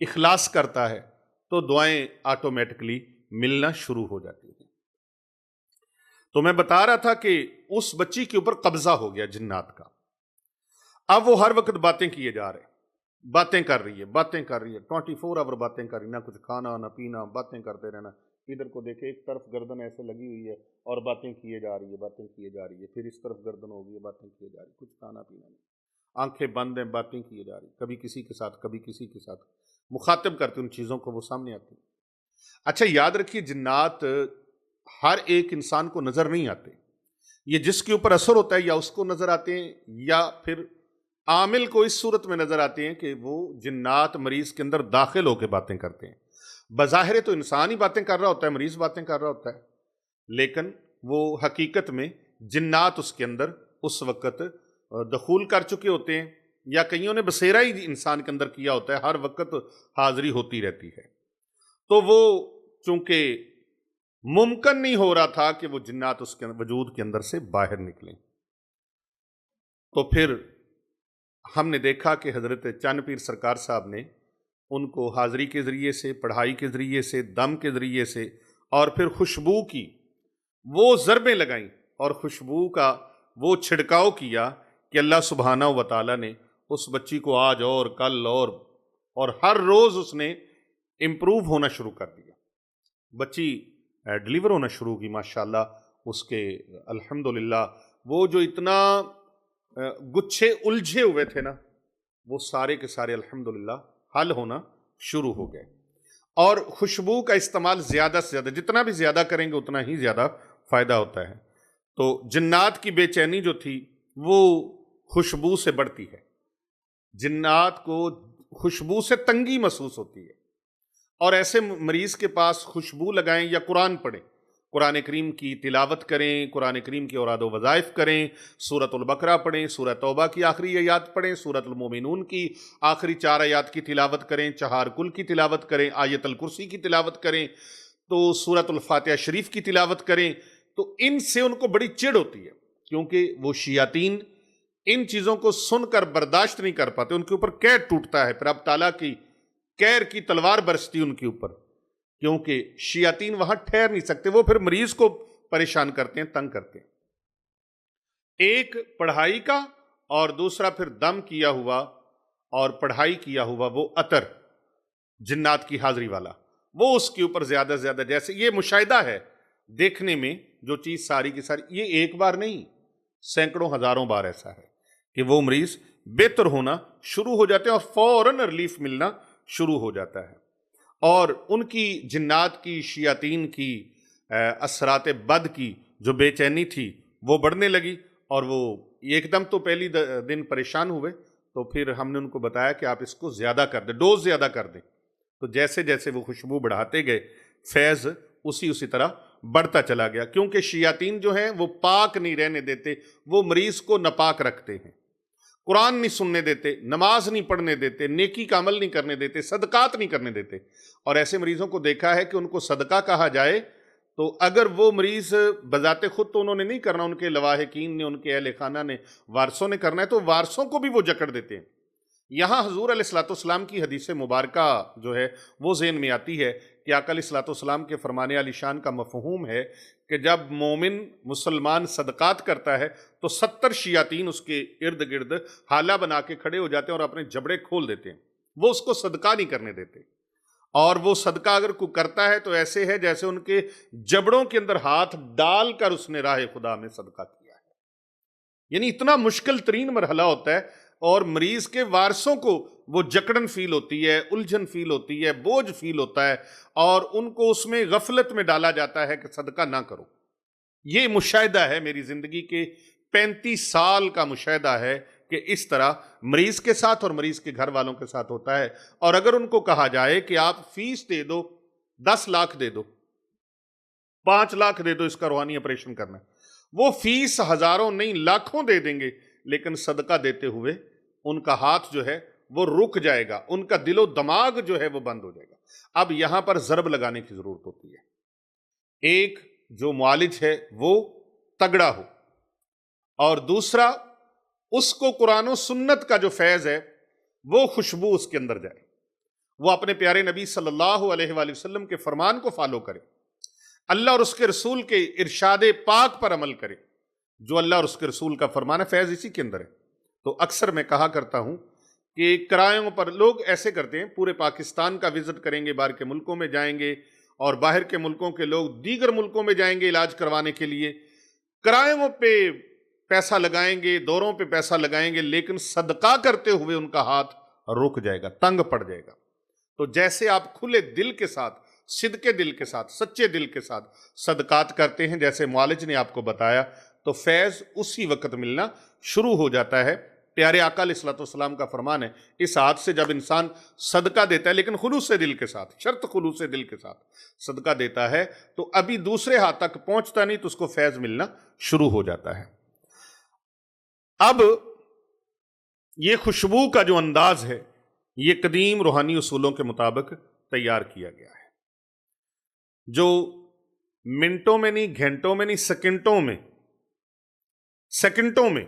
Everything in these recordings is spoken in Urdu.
اخلاص کرتا ہے تو دعائیں آٹومیٹکلی ملنا شروع ہو جاتی ہیں۔ تو میں بتا رہا تھا کہ اس بچی کے اوپر قبضہ ہو گیا جنات کا۔ اب وہ ہر وقت باتیں کیے جا رہے ہیں، باتیں کر رہی ہے 24 آور باتیں کر رہی، نہ کچھ کھانا نہ پینا، باتیں کرتے رہنا۔ ادھر کو دیکھے ایک طرف گردن ایسے لگی ہوئی ہے اور باتیں کیے جا رہی ہے، پھر اس طرف گردن ہو گئی ہے، باتیں کیے جا رہی، کچھ کھانا پینا نہیں، آنکھیں بند ہیں، باتیں کیے جا رہی، کبھی کسی کے ساتھ کبھی کسی کے ساتھ مخاطب کرتے ان چیزوں کو، وہ سامنے آتی۔ اچھا یاد رکھیے، جنات ہر ایک انسان کو نظر نہیں آتے، یہ جس کے اوپر اثر ہوتا ہے یا اس کو نظر آتے ہیں یا پھر عامل کو اس صورت میں نظر آتے ہیں کہ وہ جنات مریض کے اندر داخل ہو کے باتیں کرتے ہیں۔ بظاہر تو انسان ہی باتیں کر رہا ہوتا ہے، مریض باتیں کر رہا ہوتا ہے، لیکن وہ حقیقت میں جنات اس کے اندر اس وقت دخول کر چکے ہوتے ہیں، یا کئیوں نے بسیرا ہی انسان کے اندر کیا ہوتا ہے، ہر وقت حاضری ہوتی رہتی ہے۔ تو وہ چونکہ ممکن نہیں ہو رہا تھا کہ وہ جنات اس کے وجود کے اندر سے باہر نکلیں، تو پھر ہم نے دیکھا کہ حضرت چند پیر سرکار صاحب نے ان کو حاضری کے ذریعے سے، پڑھائی کے ذریعے سے، دم کے ذریعے سے، اور پھر خوشبو کی وہ ضربیں لگائیں اور خوشبو کا وہ چھڑکاؤ کیا کہ اللہ سبحانہ و تعالیٰ نے اس بچی کو آج اور کل اور ہر روز اس نے امپروو ہونا شروع کر دیا۔ بچی ڈلیور ہونا شروع کی ماشاءاللہ، اس کے الحمدللہ وہ جو اتنا گچھے الجھے ہوئے تھے نا، وہ سارے کے سارے الحمدللہ حل ہونا شروع ہو گئے۔ اور خوشبو کا استعمال زیادہ سے زیادہ، جتنا بھی زیادہ کریں گے اتنا ہی زیادہ فائدہ ہوتا ہے۔ تو جنات کی بے چینی جو تھی وہ خوشبو سے بڑھتی ہے، جنات کو خوشبو سے تنگی محسوس ہوتی ہے، اور ایسے مریض کے پاس خوشبو لگائیں یا قرآن پڑھیں، قرآن کریم کی تلاوت کریں، قرآن کریم کے اوراد و وظائف کریں، سورۃ البقرہ پڑھیں، سورۃ توبہ کی آخری آیات پڑھیں، سورۃ المومنون کی آخری 4 آیات کی تلاوت کریں، چہار کل کی تلاوت کریں، آیت الکرسی کی تلاوت کریں، تو سورۃ الفاتحہ شریف کی تلاوت کریں، تو ان سے ان کو بڑی چڑ ہوتی ہے، کیونکہ وہ شیاطین ان چیزوں کو سن کر برداشت نہیں کر پاتے، ان کے اوپر قہر ٹوٹتا ہے، پھر اب تعالیٰ کی قہر کی تلوار برستی ان کے اوپر، کیونکہ شیاطین وہاں ٹھہر نہیں سکتے، وہ پھر مریض کو پریشان کرتے ہیں، تنگ کرتے ہیں۔ ایک پڑھائی کا اور دوسرا پھر دم کیا ہوا اور پڑھائی کیا ہوا وہ عطر جنات کی حاضری والا، وہ اس کے اوپر زیادہ سے زیادہ، جیسے یہ مشاہدہ ہے دیکھنے میں جو چیز ساری کی ساری، یہ ایک بار نہیں، سینکڑوں ہزاروں بار ایسا ہے کہ وہ مریض بہتر ہونا شروع ہو جاتے ہیں اور فوراً ریلیف ملنا شروع ہو جاتا ہے، اور ان کی جنات کی، شیاطین کی، اثرات بد کی جو بے چینی تھی وہ بڑھنے لگی، اور وہ ایک دم تو پہلی دن پریشان ہوئے، تو پھر ہم نے ان کو بتایا کہ آپ اس کو زیادہ کر دیں، ڈوز زیادہ کر دیں، تو جیسے جیسے وہ خوشبو بڑھاتے گئے فیض اسی طرح بڑھتا چلا گیا، کیونکہ شیاطین جو ہیں وہ پاک نہیں رہنے دیتے، وہ مریض کو ناپاک رکھتے ہیں، قرآن نہیں سننے دیتے، نماز نہیں پڑھنے دیتے، نیکی کا عمل نہیں کرنے دیتے، صدقات نہیں کرنے دیتے، اور ایسے مریضوں کو دیکھا ہے کہ ان کو صدقہ کہا جائے تو اگر وہ مریض بذات خود تو انہوں نے نہیں کرنا، ان کے لواحقین نے، ان کے اہل خانہ نے، وارثوں نے کرنا ہے، تو وارثوں کو بھی وہ جکڑ دیتے ہیں۔ یہاں حضور علیہ الصلوۃ والسلام کی حدیث مبارکہ جو ہے وہ ذہن میں آتی ہے کہ آقا علیہ الصلوۃ والسلام کے فرمان عالی شان کا مفہوم ہے کہ جب مومن مسلمان صدقات کرتا ہے تو 70 شیاطین اس کے ارد گرد حالہ بنا کے کھڑے ہو جاتے ہیں اور اپنے جبڑے کھول دیتے ہیں، وہ اس کو صدقہ نہیں کرنے دیتے، اور وہ صدقہ اگر کوئی کرتا ہے تو ایسے ہے جیسے ان کے جبڑوں کے اندر ہاتھ ڈال کر اس نے راہ خدا میں صدقہ کیا ہے، یعنی اتنا مشکل ترین مرحلہ ہوتا ہے، اور مریض کے وارثوں کو وہ جکڑن فیل ہوتی ہے، الجھن فیل ہوتی ہے، بوجھ فیل ہوتا ہے، اور ان کو اس میں غفلت میں ڈالا جاتا ہے کہ صدقہ نہ کرو۔ یہ مشاہدہ ہے میری زندگی کے 35 سال کا مشاہدہ ہے کہ اس طرح مریض کے ساتھ اور مریض کے گھر والوں کے ساتھ ہوتا ہے، اور اگر ان کو کہا جائے کہ آپ فیس دے دو، 10 لاکھ دے دو، 5 لاکھ دے دو اس کا روحانی آپریشن کرنا ہے، وہ فیس ہزاروں نہیں لاکھوں دے دیں گے، لیکن صدقہ دیتے ہوئے ان کا ہاتھ جو ہے وہ رک جائے گا، ان کا دل و دماغ جو ہے وہ بند ہو جائے گا۔ اب یہاں پر ضرب لگانے کی ضرورت ہوتی ہے، ایک جو معالج ہے وہ تگڑا ہو، اور دوسرا اس کو قرآن و سنت کا جو فیض ہے وہ خوشبو اس کے اندر جائے، وہ اپنے پیارے نبی صلی اللہ علیہ وآلہ وسلم کے فرمان کو فالو کرے، اللہ اور اس کے رسول کے ارشاد پاک پر عمل کرے۔ جو اللہ اور اس کے رسول کا فرمان ہے، فیض اسی کے اندر ہے۔ تو اکثر میں کہا کرتا ہوں کہ کرایوں پر لوگ ایسے کرتے ہیں، پورے پاکستان کا وزٹ کریں گے، باہر کے ملکوں میں جائیں گے، اور باہر کے ملکوں کے لوگ دیگر ملکوں میں جائیں گے علاج کروانے کے لیے، کرایوں پہ پیسہ لگائیں گے، دوروں پہ پیسہ لگائیں گے، لیکن صدقہ کرتے ہوئے ان کا ہاتھ رک جائے گا، تنگ پڑ جائے گا۔ تو جیسے آپ کھلے دل کے ساتھ، صدقے دل کے ساتھ، سچے دل کے ساتھ صدقات کرتے ہیں، جیسے معالج نے آپ کو بتایا، تو فیض اسی وقت ملنا شروع ہو جاتا ہے۔ پیارے آقا علیہ الصلوۃ والسلام کا فرمان ہے، اس ہاتھ سے جب انسان صدقہ دیتا ہے، لیکن خلوص دل کے ساتھ، شرط خلوص دل کے ساتھ صدقہ دیتا ہے، تو ابھی دوسرے ہاتھ تک پہنچتا نہیں تو اس کو فیض ملنا شروع ہو جاتا ہے۔ اب یہ خوشبو کا جو انداز ہے، یہ قدیم روحانی اصولوں کے مطابق تیار کیا گیا ہے، جو منٹوں میں نہیں، گھنٹوں میں نہیں، سیکنڈوں میں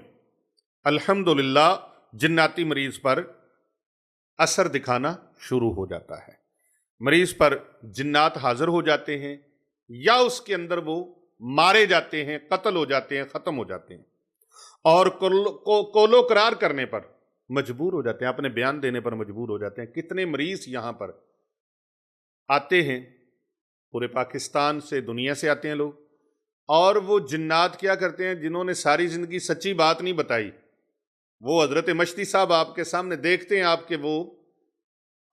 الحمدللہ جناتی مریض پر اثر دکھانا شروع ہو جاتا ہے۔ مریض پر جنات حاضر ہو جاتے ہیں، یا اس کے اندر وہ مارے جاتے ہیں، قتل ہو جاتے ہیں، ختم ہو جاتے ہیں، اور کولو قرار کرنے پر مجبور ہو جاتے ہیں، اپنے بیان دینے پر مجبور ہو جاتے ہیں۔ کتنے مریض یہاں پر آتے ہیں، پورے پاکستان سے، دنیا سے آتے ہیں لوگ، اور وہ جنات کیا کرتے ہیں، جنہوں نے ساری زندگی سچی بات نہیں بتائی، وہ حضرت مشتی صاحب آپ کے سامنے دیکھتے ہیں آپ کے، وہ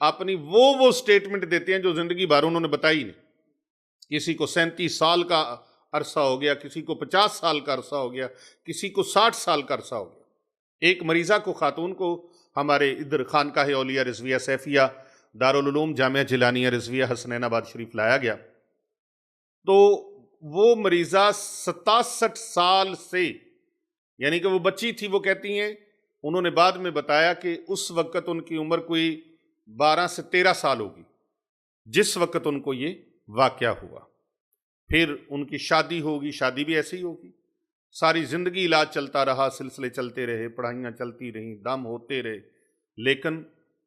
اپنی وہ سٹیٹمنٹ دیتے ہیں جو زندگی بھر انہوں نے بتائی نہیں۔ کسی کو 37 سال کا عرصہ ہو گیا، کسی کو 50 سال کا عرصہ ہو گیا، کسی کو 60 سال کا عرصہ ہو گیا۔ ایک مریضہ کو، خاتون کو، ہمارے ادھر خانقاہ اولیاء رضویہ سیفیہ دارالعلوم جامعہ جیلانیہ رضویہ حسنین آباد شریف لایا گیا، تو وہ مریضہ 67 سال سے، یعنی کہ وہ بچی تھی، وہ کہتی ہیں، انہوں نے بعد میں بتایا کہ اس وقت ان کی عمر کوئی 12 سے 13 سال ہوگی جس وقت ان کو یہ واقعہ ہوا۔ پھر ان کی شادی ہوگی، شادی بھی ایسے ہی ہوگی، ساری زندگی علاج چلتا رہا، سلسلے چلتے رہے، پڑھائیاں چلتی رہیں، دم ہوتے رہے، لیکن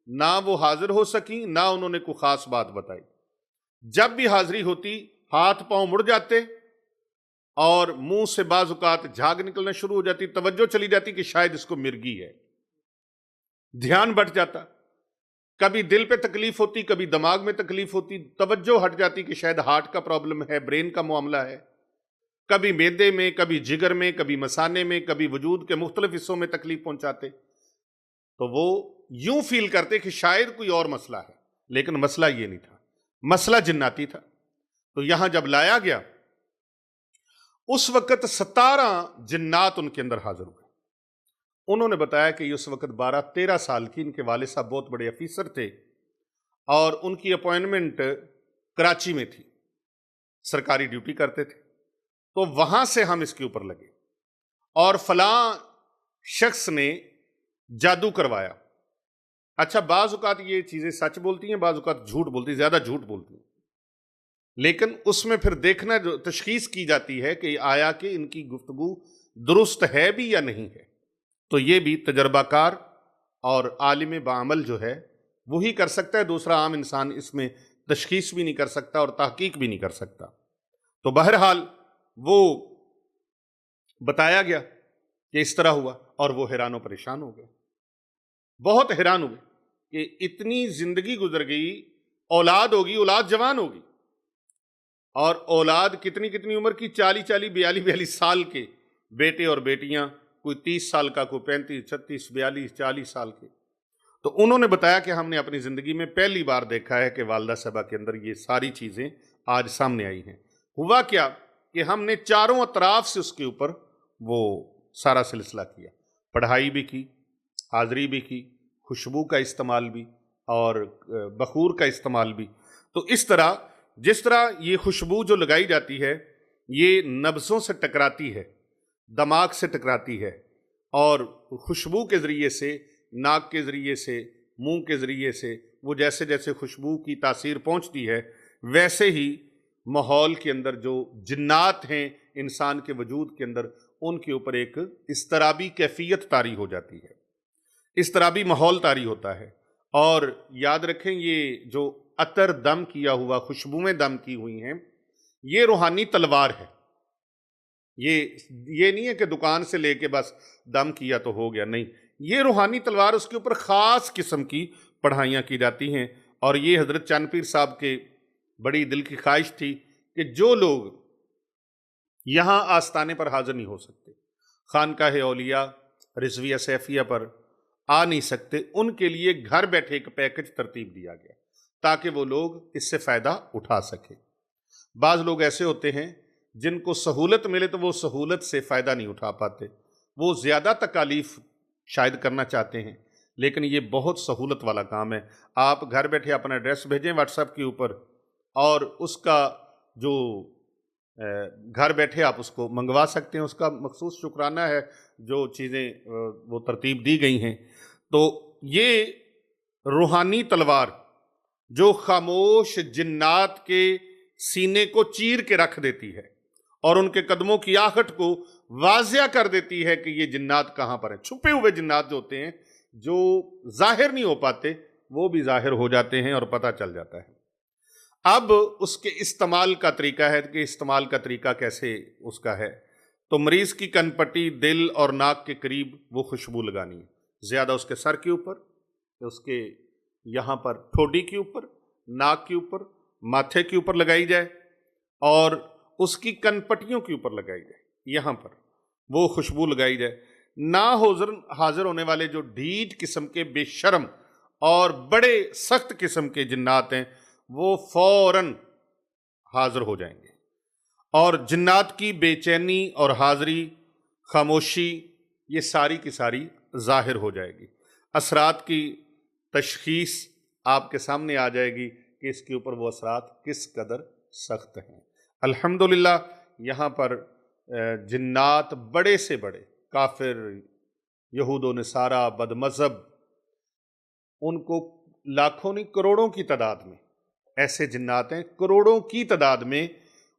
نہ وہ حاضر ہو سکیں، نہ انہوں نے کوئی خاص بات بتائی۔ جب بھی حاضری ہوتی، ہاتھ پاؤں مڑ جاتے، اور منہ سے بعض اوقات جھاگ نکلنا شروع ہو جاتی، توجہ چلی جاتی کہ شاید اس کو مرگی ہے، دھیان بٹ جاتا، کبھی دل پہ تکلیف ہوتی، کبھی دماغ میں تکلیف ہوتی، توجہ ہٹ جاتی کہ شاید ہارٹ کا پرابلم ہے، برین کا معاملہ ہے، کبھی معدے میں، کبھی جگر میں، کبھی مثانے میں، کبھی وجود کے مختلف حصوں میں تکلیف پہنچاتے، تو وہ یوں فیل کرتے کہ شاید کوئی اور مسئلہ ہے، لیکن مسئلہ یہ نہیں تھا، مسئلہ جناتی تھا۔ تو یہاں جب لایا گیا، اس وقت 17 جنات ان کے اندر حاضر ہوئے۔ انہوں نے بتایا کہ یہ اس وقت 12-13 سال کی، ان کے والد صاحب بہت بڑے افیسر تھے، اور ان کی اپوائنٹمنٹ کراچی میں تھی، سرکاری ڈیوٹی کرتے تھے، تو وہاں سے ہم اس کے اوپر لگے، اور فلاں شخص نے جادو کروایا۔ اچھا، بعض اوقات یہ چیزیں سچ بولتی ہیں، بعض اوقات جھوٹ بولتی ہیں، زیادہ جھوٹ بولتی ہیں، لیکن اس میں پھر دیکھنا، جو تشخیص کی جاتی ہے کہ آیا کہ ان کی گفتگو درست ہے بھی یا نہیں ہے۔ تو یہ بھی تجربہ کار اور عالم بعمل جو ہے وہی کر سکتا ہے، دوسرا عام انسان اس میں تشخیص بھی نہیں کر سکتا اور تحقیق بھی نہیں کر سکتا۔ تو بہرحال وہ بتایا گیا کہ اس طرح ہوا، اور وہ حیران و پریشان ہو گئے، بہت حیران ہوئے کہ اتنی زندگی گزر گئی، اولاد ہوگی، اولاد جوان ہوگی، اور اولاد کتنی کتنی عمر کی، 42 سال کے بیٹے اور بیٹیاں، کوئی 30 سال کا، کوئی 35، 36، 42، 40 سال کے۔ تو انہوں نے بتایا کہ ہم نے اپنی زندگی میں پہلی بار دیکھا ہے کہ والدہ صاحبہ کے اندر یہ ساری چیزیں آج سامنے آئی ہیں۔ ہوا کیا کہ ہم نے چاروں اطراف سے اس کے اوپر وہ سارا سلسلہ کیا، پڑھائی بھی کی، حاضری بھی کی، خوشبو کا استعمال بھی، اور بخور کا استعمال بھی۔ تو اس طرح، جس طرح یہ خوشبو جو لگائی جاتی ہے، یہ نبضوں سے ٹکراتی ہے، دماغ سے ٹکراتی ہے، اور خوشبو کے ذریعے سے، ناک کے ذریعے سے، منہ کے ذریعے سے، وہ جیسے جیسے خوشبو کی تاثیر پہنچتی ہے، ویسے ہی ماحول کے اندر جو جنات ہیں انسان کے وجود کے اندر، ان کے اوپر ایک اضطرابی کیفیت طاری ہو جاتی ہے، اضطرابی ماحول طاری ہوتا ہے، اور یاد رکھیں یہ جو عطر دم کیا ہوا، خوشبوئیں دم کی ہوئی ہیں، یہ روحانی تلوار ہے۔ یہ نہیں ہے کہ دکان سے لے کے بس دم کیا تو ہو گیا، نہیں، یہ روحانی تلوار، اس کے اوپر خاص قسم کی پڑھائیاں کی جاتی ہیں۔ اور یہ حضرت چاند پیر صاحب کے بڑی دل کی خواہش تھی کہ جو لوگ یہاں آستانے پر حاضر نہیں ہو سکتے، خانقاہ اولیاء رضویہ سیفیہ پر آ نہیں سکتے، ان کے لیے گھر بیٹھے ایک پیکج ترتیب دیا گیا تاکہ وہ لوگ اس سے فائدہ اٹھا سکیں۔ بعض لوگ ایسے ہوتے ہیں جن کو سہولت ملے تو وہ سہولت سے فائدہ نہیں اٹھا پاتے، وہ زیادہ تکالیف شاید کرنا چاہتے ہیں، لیکن یہ بہت سہولت والا کام ہے۔ آپ گھر بیٹھے اپنا ایڈریس بھیجیں واٹس ایپ کے اوپر، اور اس کا جو گھر بیٹھے آپ اس کو منگوا سکتے ہیں، اس کا مخصوص شکرانہ ہے جو چیزیں وہ ترتیب دی گئی ہیں۔ تو یہ روحانی تلوار جو خاموش جنات کے سینے کو چیر کے رکھ دیتی ہے اور ان کے قدموں کی آہٹ کو واضح کر دیتی ہے کہ یہ جنات کہاں پر ہیں۔ چھپے ہوئے جنات جو ہوتے ہیں، جو ظاہر نہیں ہو پاتے، وہ بھی ظاہر ہو جاتے ہیں اور پتہ چل جاتا ہے۔ اب اس کے استعمال کا طریقہ ہے کہ استعمال کا طریقہ کیسے اس کا ہے، تو مریض کی کن پٹی، دل اور ناک کے قریب وہ خوشبو لگانی ہے، زیادہ اس کے سر کے اوپر، اس کے یہاں پر ٹھوڈی کے اوپر، ناک کے اوپر، ماتھے کے اوپر لگائی جائے، اور اس کی کن پٹیوں کے اوپر لگائی جائے، یہاں پر وہ خوشبو لگائی جائے۔ نہ حاضر ہونے والے جو ڈھیٹ قسم کے بے شرم اور بڑے سخت قسم کے جنات ہیں، وہ فوراً حاضر ہو جائیں گے، اور جنات کی بے چینی اور حاضری، خاموشی، یہ ساری کی ساری ظاہر ہو جائے گی۔ اثرات کی تشخیص آپ کے سامنے آ جائے گی کہ اس کے اوپر وہ اثرات کس قدر سخت ہیں۔ الحمدللہ یہاں پر جنات بڑے سے بڑے کافر، یہود و نصارہ، بد مذہب، ان کو لاکھوں نہیں کروڑوں کی تعداد میں ایسے جنات ہیں، کروڑوں کی تعداد میں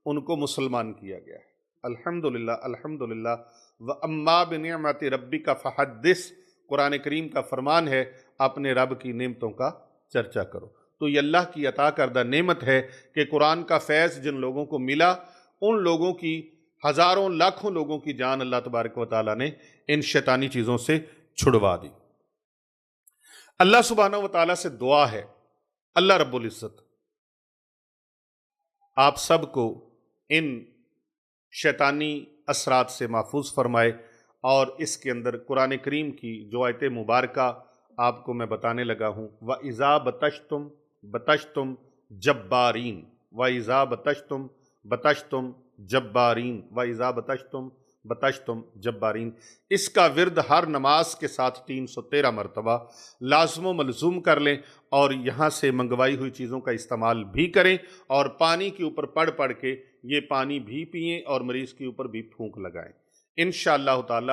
ان کو مسلمان کیا گیا ہے۔ الحمدللہ الحمدللہ۔ وَأَمَّا بِنِعْمَةِ رَبِّكَ فَحَدِّثْ، قرآن کریم کا فرمان ہے اپنے رب کی نعمتوں کا چرچا کرو۔ تو یہ اللہ کی عطا کردہ نعمت ہے کہ قرآن کا فیض جن لوگوں کو ملا، ان لوگوں کی، ہزاروں لاکھوں لوگوں کی جان اللہ تبارک و تعالیٰ نے ان شیطانی چیزوں سے چھڑوا دی۔ اللہ سبحانہ و تعالیٰ سے دعا ہے اللہ رب العزت آپ سب کو ان شیطانی اثرات سے محفوظ فرمائے، اور اس کے اندر قرآن کریم کی جو آیت مبارکہ آپ کو میں بتانے لگا ہوں، وَإِذَا بَطَشْتُمْ بَطَشْتُمْ جَبَّارِينَ، وَإِذَا بَطَشْتُمْ بَطَشْتُمْ جَبَّارِينَ، وَإِذَا بَطَشْتُمْ بَطَشْتُمْ جَبَّارِينَ، اس کا ورد ہر نماز کے ساتھ 313 مرتبہ لازم و ملزوم کر لیں، اور یہاں سے منگوائی ہوئی چیزوں کا استعمال بھی کریں، اور پانی کے اوپر پڑھ کے یہ پانی بھی پئیں اور مریض کے اوپر بھی پھونک لگائیں۔ انشاءاللہ تعالی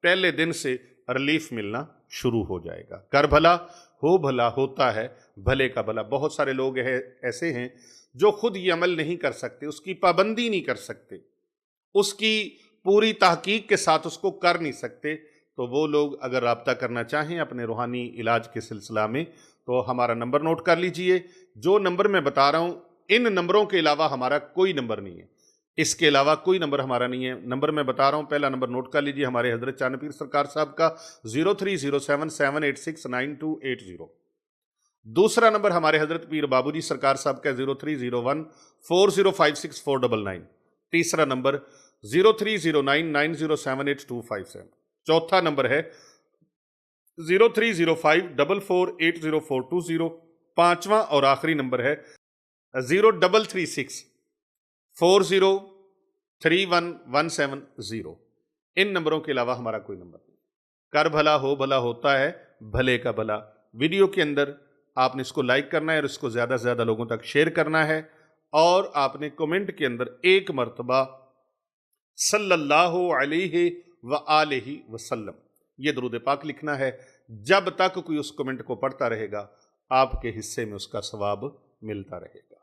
پہلے دن سے ریلیف ملنا شروع ہو جائے گا۔ کر بھلا ہو بھلا ہوتا ہے بھلے کا بھلا۔ بہت سارے لوگ ایسے ہیں جو خود یہ عمل نہیں کر سکتے، اس کی پابندی نہیں کر سکتے، اس کی پوری تحقیق کے ساتھ اس کو کر نہیں سکتے، تو وہ لوگ اگر رابطہ کرنا چاہیں اپنے روحانی علاج کے سلسلہ میں تو ہمارا نمبر نوٹ کر لیجئے۔ جو نمبر میں بتا رہا ہوں، ان نمبروں کے علاوہ ہمارا کوئی نمبر نہیں ہے، اس کے علاوہ کوئی نمبر ہمارا نہیں ہے۔ نمبر میں بتا رہا ہوں، پہلا نمبر نوٹ کر لیجئے ہمارے حضرت چاند پیر سرکار صاحب کا 030778698280۔ دوسرا نمبر ہمارے حضرت پیر بابو جی سرکار صاحب کا 0301405649۔ تیسرا نمبر 0309907827۔ چوتھا نمبر ہے 030544804220۔ پانچواں اور آخری نمبر ہے 0336403117۔ ان نمبروں کے علاوہ ہمارا کوئی نمبر نہیں۔ کر بھلا ہو بھلا ہوتا ہے بھلے کا بھلا۔ ویڈیو کے اندر آپ نے اس کو لائک کرنا ہے اور اس کو زیادہ سے زیادہ لوگوں تک شیئر کرنا ہے، اور آپ نے کمنٹ کے اندر ایک مرتبہ صلی اللہ علیہ وآلہ وسلم یہ درود پاک لکھنا ہے۔ جب تک کوئی اس کمنٹ کو پڑھتا رہے گا، آپ کے حصے میں اس کا ثواب ملتا رہے گا۔